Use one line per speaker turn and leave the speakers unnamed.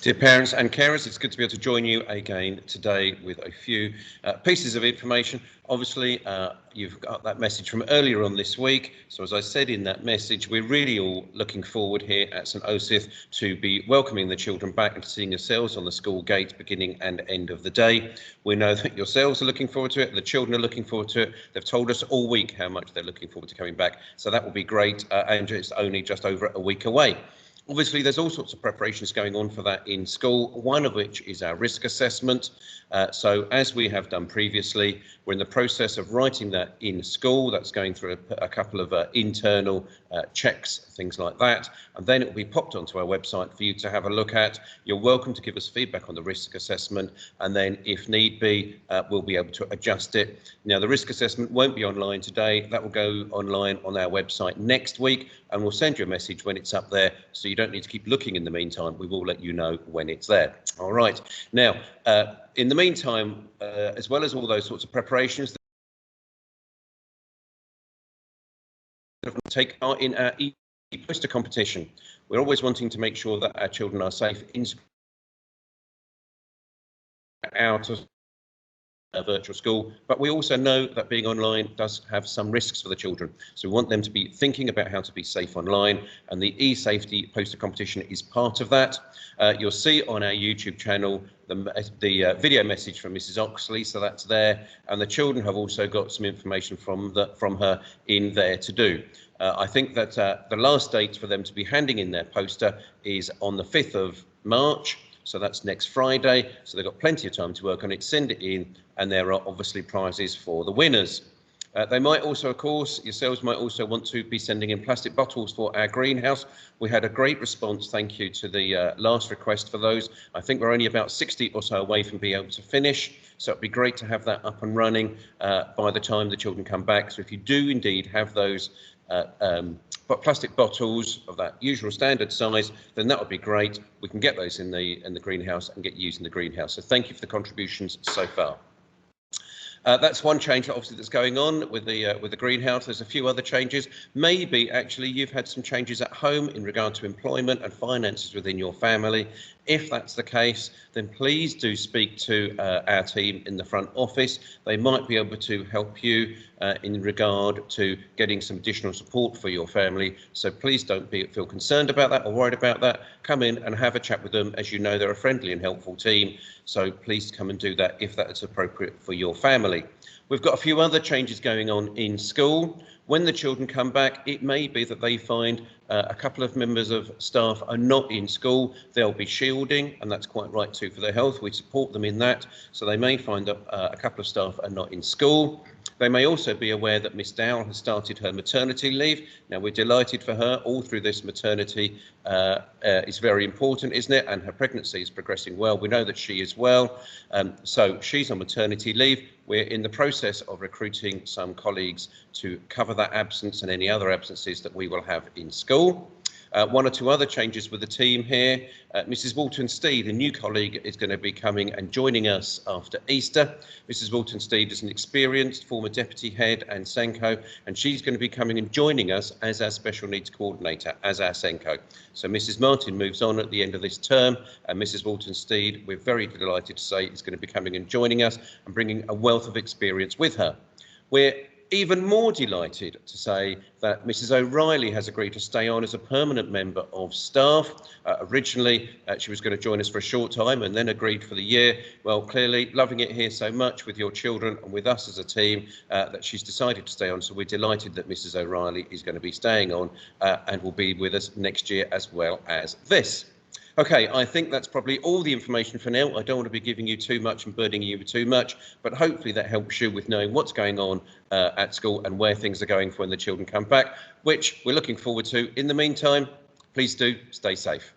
Dear parents and carers, it's good to be able to join you again today with a few pieces of information. Obviously, you've got that message from earlier on this week. So as I said in that message, we're really all looking forward here at St Osyth to be welcoming the children back and seeing yourselves on the school gate beginning and end of the day. We know that yourselves are looking forward to it, the children are looking forward to it. They've told us all week how much they're looking forward to coming back. So that will be great, and it's only just over a week away. Obviously, there's all sorts of preparations going on for that in school, one of which is our risk assessment. So as we have done previously, we're in the process of writing that in school. That's going through a couple of internal checks, things like that. And then it will be popped onto our website for you to have a look at. You're welcome to give us feedback on the risk assessment. And then if need be, we'll be able to adjust it. Now, the risk assessment won't be online today. That will go online on our website next week. And we'll send you a message when it's up there. So you don't need to keep looking in the meantime. We will let you know when it's there. All right. Now, in the meantime, as well as all those sorts of preparations, take part in our poster competition. We're always wanting to make sure that our children are safe in out of a virtual school, but we also know that being online does have some risks for the children. So we want them to be thinking about how to be safe online, and the e-safety poster competition is part of that. You'll see on our YouTube channel the video message from Mrs. Oxley, so that's there, and the children have also got some information from her in there to do. I think that the last date for them to be handing in their poster is on the 5th of March. So that's next Friday. So they've got plenty of time to work on it, send it in, and there are obviously prizes for the winners. They might also, of course, yourselves might also want to be sending in plastic bottles for our greenhouse. We had a great response, thank you to the last request for those. I think we're only about 60 or so away from being able to finish. So it'd be great to have that up and running by the time the children come back. So if you do indeed have those plastic bottles of that usual standard size, then that would be great. We can get those in the greenhouse and get used in the greenhouse. So thank you for the contributions so far. That's one change obviously that's going on with the greenhouse. There's a few other changes. Maybe actually you've had some changes at home in regard to employment and finances within your family. If that's the case, then please do speak to our team in the front office. They might be able to help you in regard to getting some additional support for your family. So please don't feel concerned about that or worried about that. Come in and have a chat with them. As you know, they're a friendly and helpful team. So please come and do that if that is appropriate for your family. We've got a few other changes going on in school. When the children come back, it may be that they find a couple of members of staff are not in school. They'll be shielding, and that's quite right too for their health. We support them in that. So they may find that a couple of staff are not in school. They may also be aware that Miss Dowell has started her maternity leave. Now, we're delighted for her. All through this maternity is very important, isn't it? And her pregnancy is progressing well. We know that she is well. So she's on maternity leave. We're in the process of recruiting some colleagues to cover that absence and any other absences that we will have in school. One or two other changes with the team here. Mrs. Walton-Steed, a new colleague, is going to be coming and joining us after Easter. Mrs. Walton-Steed is an experienced former deputy head and SENCO, and she's going to be coming and joining us as our special needs coordinator, as our SENCO. So Mrs. Martin moves on at the end of this term, and Mrs. Walton-Steed, we're very delighted to say, is going to be coming and joining us and bringing a wealth of experience with her. We're even more delighted to say that Mrs. O'Reilly has agreed to stay on as a permanent member of staff. Originally, she was going to join us for a short time and then agreed for the year. Well, clearly loving it here so much with your children and with us as a team that she's decided to stay on. So we're delighted that Mrs. O'Reilly is going to be staying on and will be with us next year as well as this. Okay, I think that's probably all the information for now. I don't want to be giving you too much and burdening you with too much, but hopefully that helps you with knowing what's going on at school and where things are going for when the children come back, which we're looking forward to. In the meantime, please do stay safe.